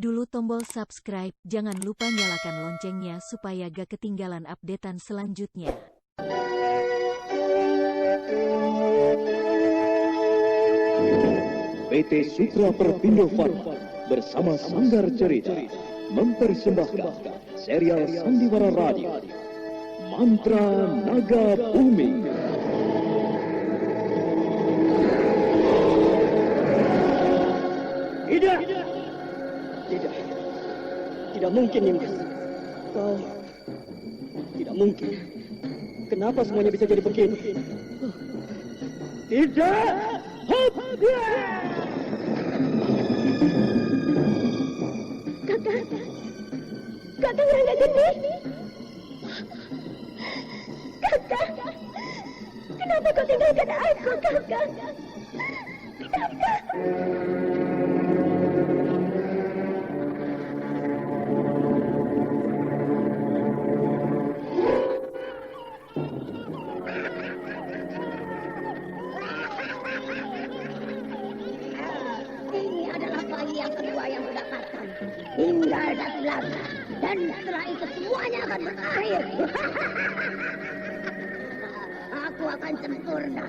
dulu tombol subscribe, jangan lupa nyalakan loncengnya supaya gak ketinggalan updatean selanjutnya. PT Sutra Perpindo Farma bersama Sanggar Cerita mempersembahkan serial Sandiwara Radio Mantra Naga Bumi. Tidak mungkin, Nimas. Kau tidak mungkin. Kenapa semuanya bisa jadi begini? Tidak. Kakak Rangga Geni. Kakak, kenapa kau tinggalkan aku, Kakak? Kenapa? Ini adalah bayi yang kedua yang kudapatkan. Tinggal satu langkah. Dan setelah itu semuanya akan berakhir. Aku akan sempurna.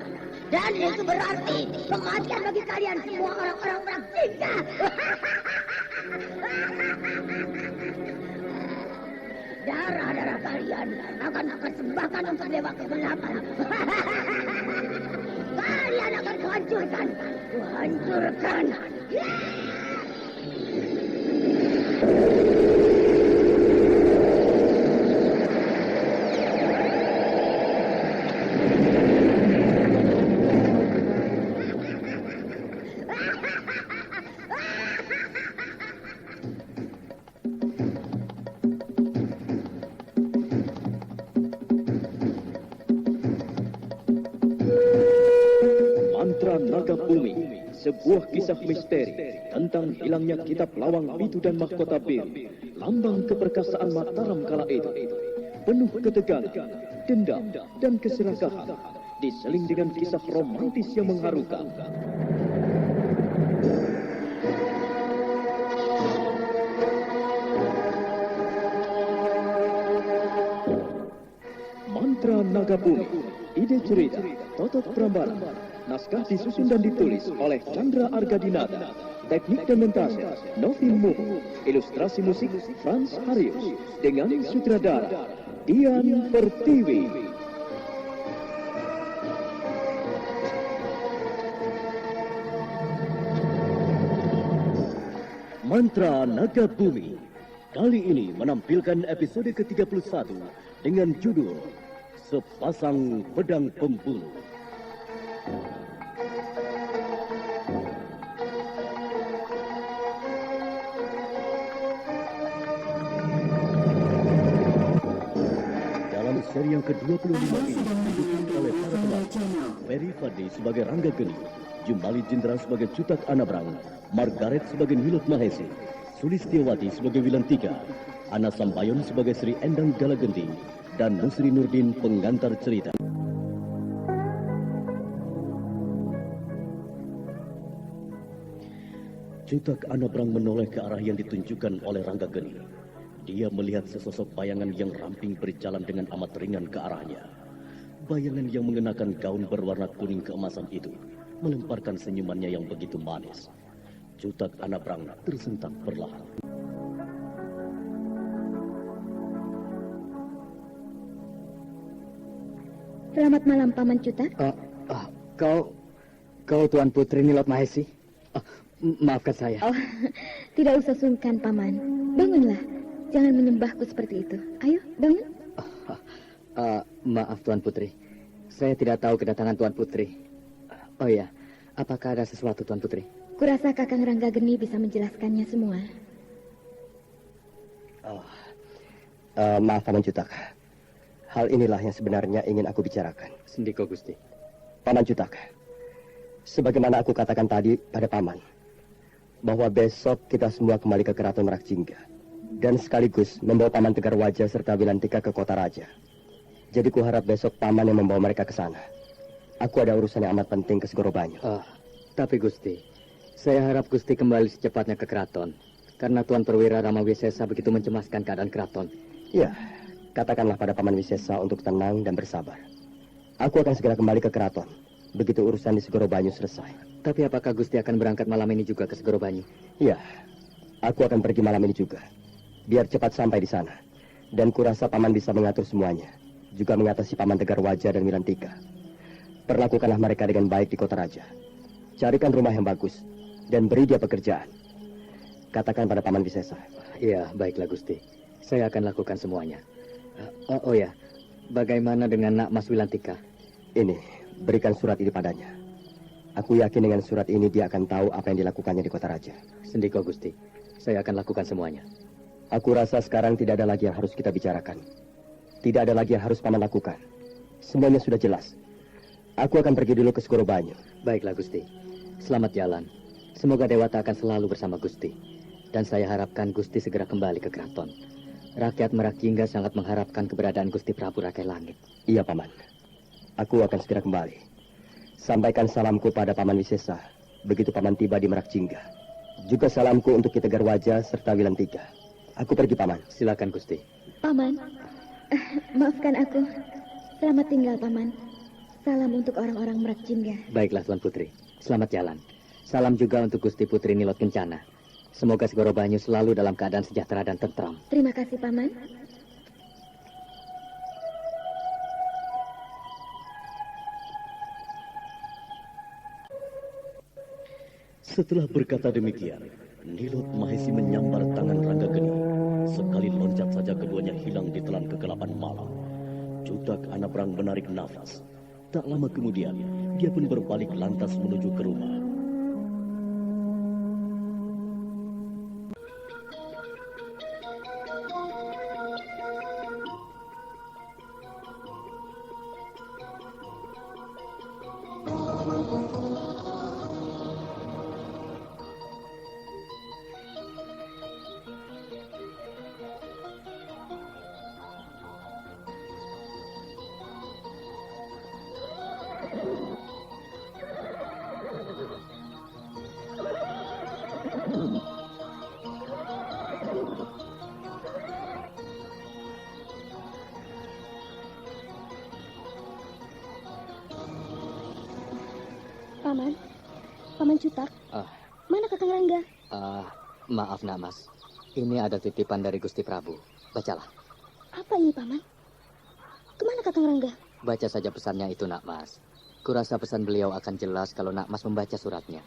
Dan itu berarti kematian bagi kalian semua orang-orang perang Singa. Darah-darah kalian akan persembahkan untuk dewa kegelapan. Kalian akan kuhancurkan. Kuhancurkan. Mantra Naga Bumi, sebuah kisah misteri tentang hilangnya kitab Lawang Pitu dan Mahkota Biru, lambang keperkasaan Mataram kala itu. Penuh ketegangan, dendam, dan keserakahan, diseling dengan kisah romantis yang mengharukan. Mantra Naga Bumi, ide cerita Totot Prambanan, naskah disusun dan ditulis oleh Chandra Argadinata, teknik dan montase Novin Muhu, ilustrasi musik Frans Harius, dengan sutradara Dian Pertiwi. Mantra Naga Bumi kali ini menampilkan episode ke-31 dengan judul Sepasang Pedang Pembuluh. Dalam seri yang ke-25 ini didukung oleh para pemain Ferry Fadli sebagai Rangga Geni, Jumali Jindra sebagai Cutak Anabrang, Margaret sebagai Nilot Mahesi, Sulistiawati sebagai Wilantika, Ana Sambayon sebagai Sri Endang Galagenting, dan Nusri Nurdin pengantar cerita. Cutak Anabrang menoleh ke arah yang ditunjukkan oleh Rangga Geni. Dia melihat sesosok bayangan yang ramping berjalan dengan amat ringan ke arahnya. Bayangan yang mengenakan gaun berwarna kuning keemasan itu melemparkan senyumannya yang begitu manis. Cutak Anabrang tersentak perlahan. Selamat malam, Paman Cutak. Kau Tuan Putri Nilot Mahesi. Maafkan saya. Oh, tidak usah sungkan, Paman. Bangunlah. Jangan menyembahku seperti itu. Ayo, bangun. Maaf Tuan Putri. Saya tidak tahu kedatangan Tuan Putri. Oh ya, apakah ada sesuatu Tuan Putri? Kurasa Kakang Rangga Geni bisa menjelaskannya semua. Maaf Paman Cutak. Hal inilah yang sebenarnya ingin aku bicarakan. Sendiko Gusti. Paman Cutak, sebagaimana aku katakan tadi pada Paman, bahwa besok kita semua kembali ke Keraton Merakjingga, dan sekaligus membawa Paman Tegar Wajah serta Wilantika ke kota raja. Jadi kuharap besok Paman yang membawa mereka ke sana. Aku ada urusan yang amat penting ke Segoro Banyu. Tapi Gusti, saya harap Gusti kembali secepatnya ke keraton. Karena Tuan Perwira Rama Wisesa begitu mencemaskan keadaan keraton. Ya, katakanlah pada Paman Wisesa untuk tenang dan bersabar. Aku akan segera kembali ke keraton. Begitu urusan di Segoro Banyu selesai. Tapi apakah Gusti akan berangkat malam ini juga ke Segoro Banyu? Ya, aku akan pergi malam ini juga. Biar cepat sampai di sana. Dan kurasa Paman bisa mengatur semuanya. Juga mengatasi Paman Tegar Wajah dan Wilantika. Perlakukanlah mereka dengan baik di kota raja. Carikan rumah yang bagus. Dan beri dia pekerjaan. Katakan pada Paman Wisesa. Iya, baiklah Gusti. Saya akan lakukan semuanya. Oh ya, bagaimana dengan Nak Mas Wilantika? Ini, berikan surat ini padanya. Aku yakin dengan surat ini dia akan tahu apa yang dilakukannya di kota raja. Sendiko Gusti, saya akan lakukan semuanya. Aku rasa sekarang tidak ada lagi yang harus kita bicarakan. Tidak ada lagi yang harus Paman lakukan. Semuanya sudah jelas. Aku akan pergi dulu ke Segoro Banyu. Baiklah Gusti, selamat jalan. Semoga Dewata akan selalu bersama Gusti. Dan saya harapkan Gusti segera kembali ke keraton. Rakyat Merak Jingga sangat mengharapkan keberadaan Gusti Prabu Rakai Langit. Iya, Paman. Aku akan segera kembali. Sampaikan salamku pada Paman Wisesa. Begitu Paman tiba di Merak Jingga. Juga salamku untuk Ki Tegar Wajah serta Wilantika. Aku pergi, Paman. Silakan Gusti. Paman, maafkan aku. Selamat tinggal, Paman. Salam untuk orang-orang Merak Jingga. Baiklah Tuan Putri, selamat jalan. Salam juga untuk Gusti Putri Nilot Kencana. Semoga Segoro Banyu selalu dalam keadaan sejahtera dan tentram. Terima kasih, Paman. Setelah berkata demikian, Nilot Mahesi menyambar tangan Ranggageni. Sekali loncat saja keduanya hilang di telan kegelapan malam. Cutak Anabrang menarik nafas. Tak lama kemudian, dia pun berbalik lantas menuju ke rumah. Paman Cutak. Mana Kakang Rangga? Maaf Nak Mas. Ini ada titipan dari Gusti Prabu. Bacalah. Apa ini, Paman? Kemana Kakang Rangga? Baca saja pesannya itu Nak Mas. Kurasa pesan beliau akan jelas kalau Nak Mas membaca suratnya.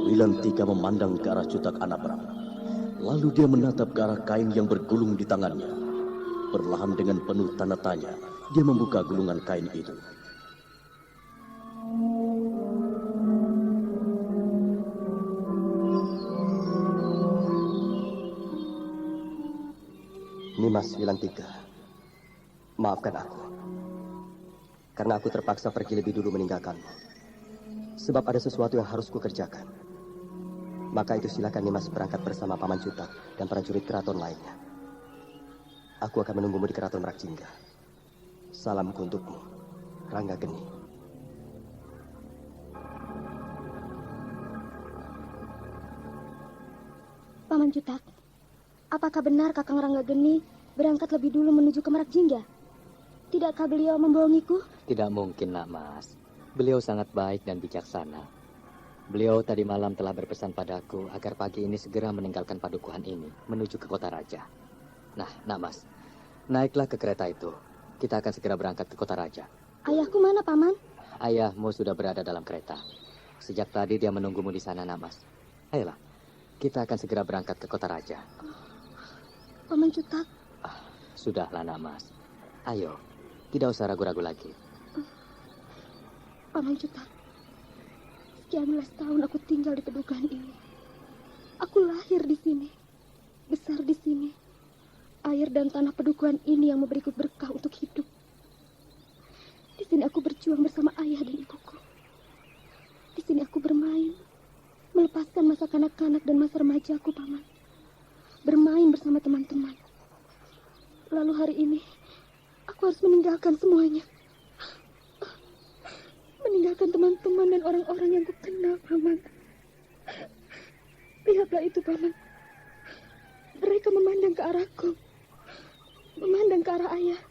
Wilantika memandang ke arah Cutak Anabrang. Lalu dia menatap ke arah kain yang bergulung di tangannya. Perlahan dengan penuh tanda tanya, dia membuka gulungan kain itu. Nimas Wilantika, maafkan aku. Karena aku terpaksa pergi lebih dulu meninggalkanmu. Sebab ada sesuatu yang harus kukerjakan. Maka itu silakan Nimas berangkat bersama Paman Cutak dan prajurit keraton lainnya. Aku akan menunggumu di keraton Merak Jingga. Salamku untukmu, Ranggageni. Paman Cutak, apakah benar Kakang Ranggageni berangkat lebih dulu menuju ke Merak Jingga? Tidakkah beliau membohongiku? Tidak mungkin Nak Mas. Beliau sangat baik dan bijaksana. Beliau tadi malam telah berpesan padaku agar pagi ini segera meninggalkan padukuhan ini menuju ke kota raja. Nah, Nak Mas, naiklah ke kereta itu. Kita akan segera berangkat ke kota raja. Ayahku mana, Paman? Ayahmu sudah berada dalam kereta. Sejak tadi dia menunggumu di sana, Nak Mas. Ayolah, kita akan segera berangkat ke kota raja. Paman Cutak. Sudahlah, Nak Mas. Ayo, tidak usah ragu-ragu lagi. Paman Cutak. Sekian belas tahun aku tinggal di padukuhan ini. Aku lahir di sini, besar di sini. Air dan tanah padukuhan ini yang memberiku berkah untuk hidup. Di sini aku berjuang bersama ayah dan ibuku. Di sini aku bermain, melepaskan masa kanak-kanak dan masa remajaku, Paman. bermain bersama teman-teman. Lalu hari ini, aku harus meninggalkan semuanya. Meninggalkan teman-teman dan orang-orang yang kukenal, Paman. Lihatlah itu, Paman. Mereka memandang ke arahku. Memandang ke arah ayah.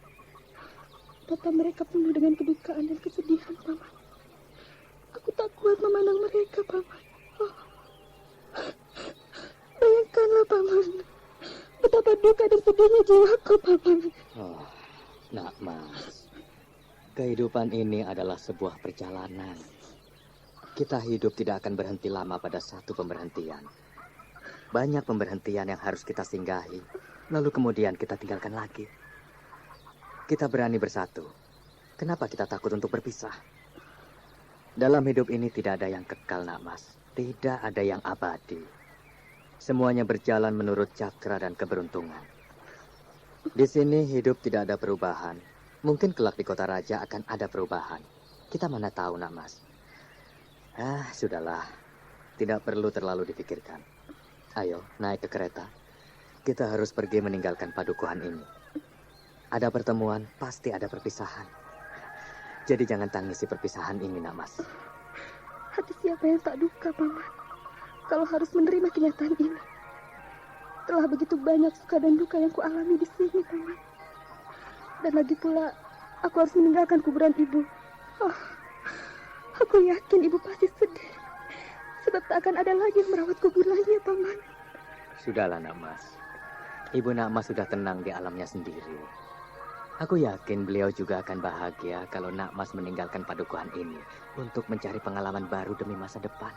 Mata mereka penuh dengan kedukaan dan kesedihan, Paman. Aku tak kuat memandang mereka, Paman. Oh. Bayangkanlah, Paman. Betapa duka dan sedihnya jiwaku, Paman. Oh, Nak Mas. Kehidupan ini adalah sebuah perjalanan. Kita hidup tidak akan berhenti lama pada satu pemberhentian. Banyak pemberhentian yang harus kita singgahi, lalu kemudian kita tinggalkan lagi. Kita berani bersatu. Kenapa kita takut untuk berpisah? Dalam hidup ini tidak ada yang kekal, Nak Mas. Tidak ada yang abadi. Semuanya berjalan menurut cakra dan keberuntungan. Di sini hidup tidak ada perubahan. Mungkin kelak di kota raja akan ada perubahan. Kita mana tahu, Nak Mas. Sudahlah. Tidak perlu terlalu dipikirkan. Ayo, naik ke kereta. Kita harus pergi meninggalkan padukuhan ini. Ada pertemuan, pasti ada perpisahan. Jadi jangan tangisi perpisahan ini, Nak Mas. Hati siapa yang tak duka, Paman, kalau harus menerima kenyataan ini. Telah begitu banyak suka dan duka yang kualami di sini, Paman. Dan lagi pula, aku harus meninggalkan kuburan ibu. Oh, aku yakin ibu pasti sedih. Sebab tak akan ada lagi yang merawat kuburannya, Paman. Sudahlah, Nak Mas. Ibu Nak Mas sudah tenang di alamnya sendiri. Aku yakin beliau juga akan bahagia kalau Nak Mas meninggalkan padukuhan ini untuk mencari pengalaman baru demi masa depan.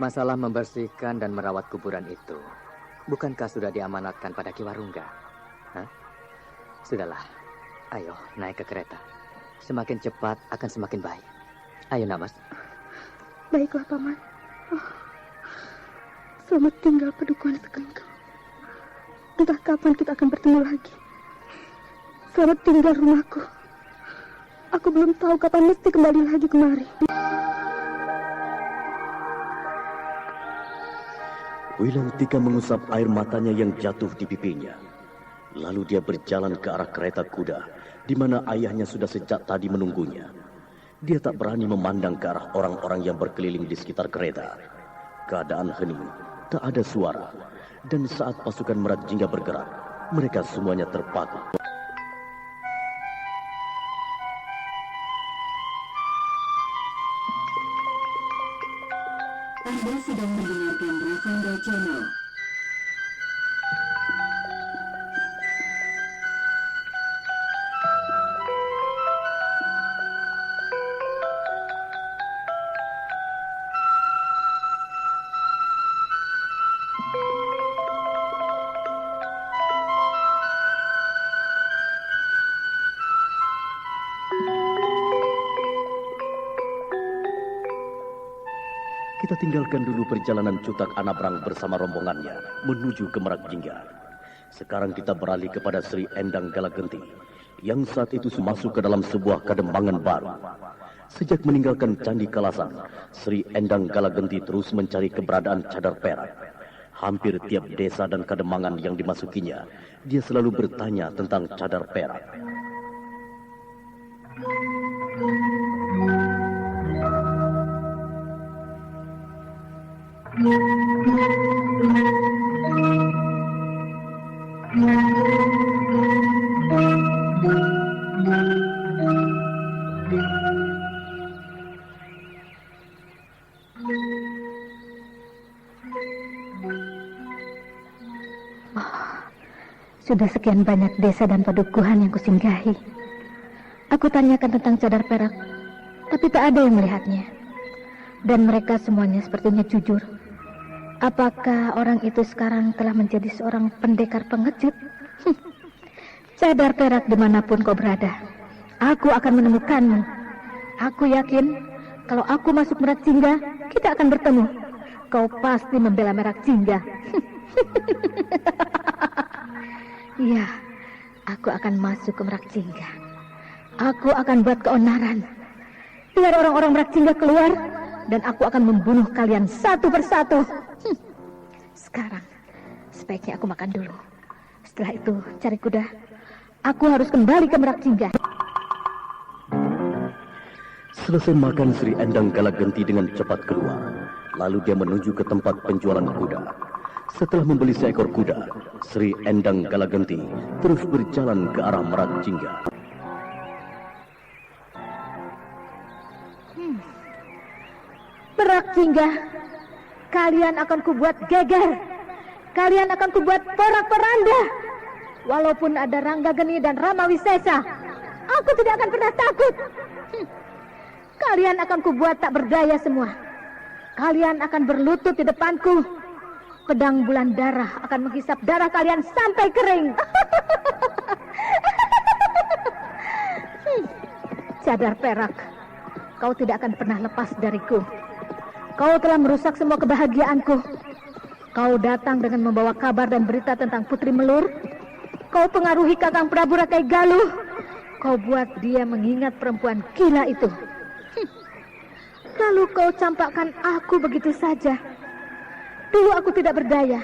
Masalah membersihkan dan merawat kuburan itu, bukankah sudah diamanatkan pada Ki Warungga? Hah? Sudahlah, ayo naik ke kereta. Semakin cepat akan semakin baik. Ayo, Nak Mas. Baiklah, Paman. Oh, selamat tinggal padukuhan Segenggam. Entah kapan kita akan bertemu lagi. Selamat tinggal rumahku. Aku belum tahu kapan mesti kembali lagi kemari. Wilantika mengusap air matanya yang jatuh di pipinya. Lalu dia berjalan ke arah kereta kuda, di mana ayahnya sudah sejak tadi menunggunya. Dia tak berani memandang ke arah orang-orang yang berkeliling di sekitar kereta. Keadaan hening, tak ada suara. Dan saat pasukan Merak Jingga bergerak, mereka semuanya terpaku. Anda sedang mendengarkan Ravanda Channel. Kita tinggalkan dulu perjalanan Cutak Anabrang bersama rombongannya menuju ke Merak Jingga. Sekarang kita beralih kepada Sri Endang Galagenti yang saat itu masuk ke dalam sebuah kademangan baru. Sejak meninggalkan Candi Kalasan, Sri Endang Galagenti terus mencari keberadaan cadar perak. Hampir tiap desa dan kademangan yang dimasukinya, dia selalu bertanya tentang cadar perak. Sudah sekian banyak desa dan padukuhan yang kusinggahi. Aku tanyakan tentang cadar perak, tapi tak ada yang melihatnya. Dan mereka semuanya sepertinya jujur. Apakah orang itu sekarang telah menjadi seorang pendekar pengecut? Cadar perak dimanapun kau berada, aku akan menemukanmu. Aku yakin kalau aku masuk Merak Jingga, kita akan bertemu. Kau pasti membela Merak Jingga. Iya, aku akan masuk ke Merak Jingga. Aku akan buat keonaran. Biar orang-orang Merak Jingga keluar, dan aku akan membunuh kalian satu persatu. Sebaiknya aku makan dulu. Setelah itu cari kuda. Aku harus kembali ke Merak Jingga. Selesai makan, Sri Endang Galagenti dengan cepat keluar. Lalu dia menuju ke tempat penjualan kuda. Setelah membeli seekor kuda, Sri Endang Galagenti terus berjalan ke arah Merak Jingga. Merak Jingga, kalian akan kubuat geger. Kalian akan kubuat porak-poranda. Walaupun ada Ranggageni dan Rama Wisesa, aku tidak akan pernah takut. Kalian akan kubuat tak berdaya semua. Kalian akan berlutut di depanku. Pedang bulan darah akan menghisap darah kalian sampai kering. Cadar perak, kau tidak akan pernah lepas dariku. Kau telah merusak semua kebahagiaanku. Kau datang dengan membawa kabar dan berita tentang Putri Melur. Kau pengaruhi Kakang Prabu Rakai Galuh. Kau buat dia mengingat perempuan gila itu. Lalu kau campakkan aku begitu saja. Dulu aku tidak berdaya.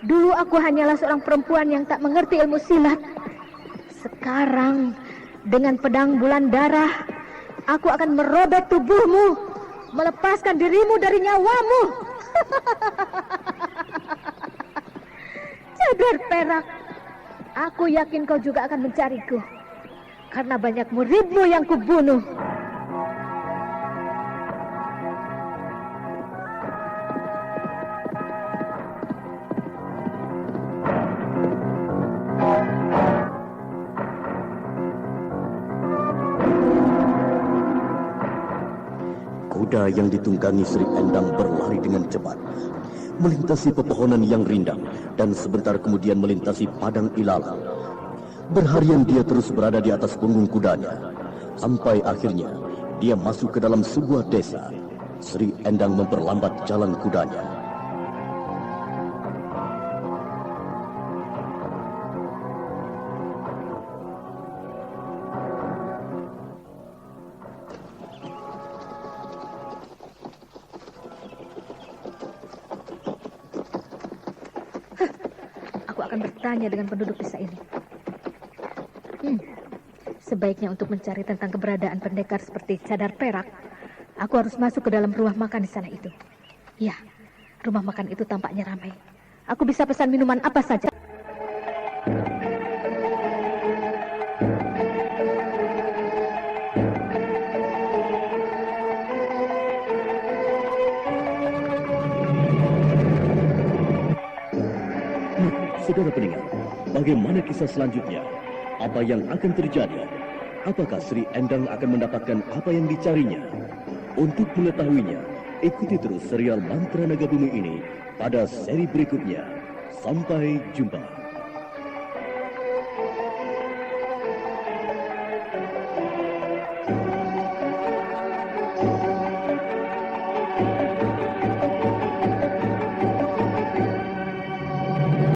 Dulu aku hanyalah seorang perempuan yang tak mengerti ilmu silat. Sekarang, dengan pedang bulan darah, aku akan merobek tubuhmu, melepaskan dirimu dari nyawamu. Cadar perak, aku yakin kau juga akan mencariku. Karena banyak muridmu yang kubunuh. Kuda yang ditunggangi Sri Endang berlari dengan cepat, melintasi pepohonan yang rindang, dan sebentar kemudian melintasi padang ilalang. Berharian dia terus berada di atas punggung kudanya, sampai akhirnya dia masuk ke dalam sebuah desa. Sri Endang memperlambat jalan kudanya. Bertanya dengan penduduk desa ini. Sebaiknya untuk mencari tentang keberadaan pendekar seperti Cadar Perak, aku harus masuk ke dalam rumah makan di sana itu. Ya, rumah makan itu tampaknya ramai. Aku bisa pesan minuman apa saja. Saudara pendengar, bagaimana kisah selanjutnya? Apa yang akan terjadi? Apakah Sri Endang akan mendapatkan apa yang dicarinya? Untuk mengetahuinya, ikuti terus serial Mantra Naga Bumi ini pada seri berikutnya. Sampai jumpa.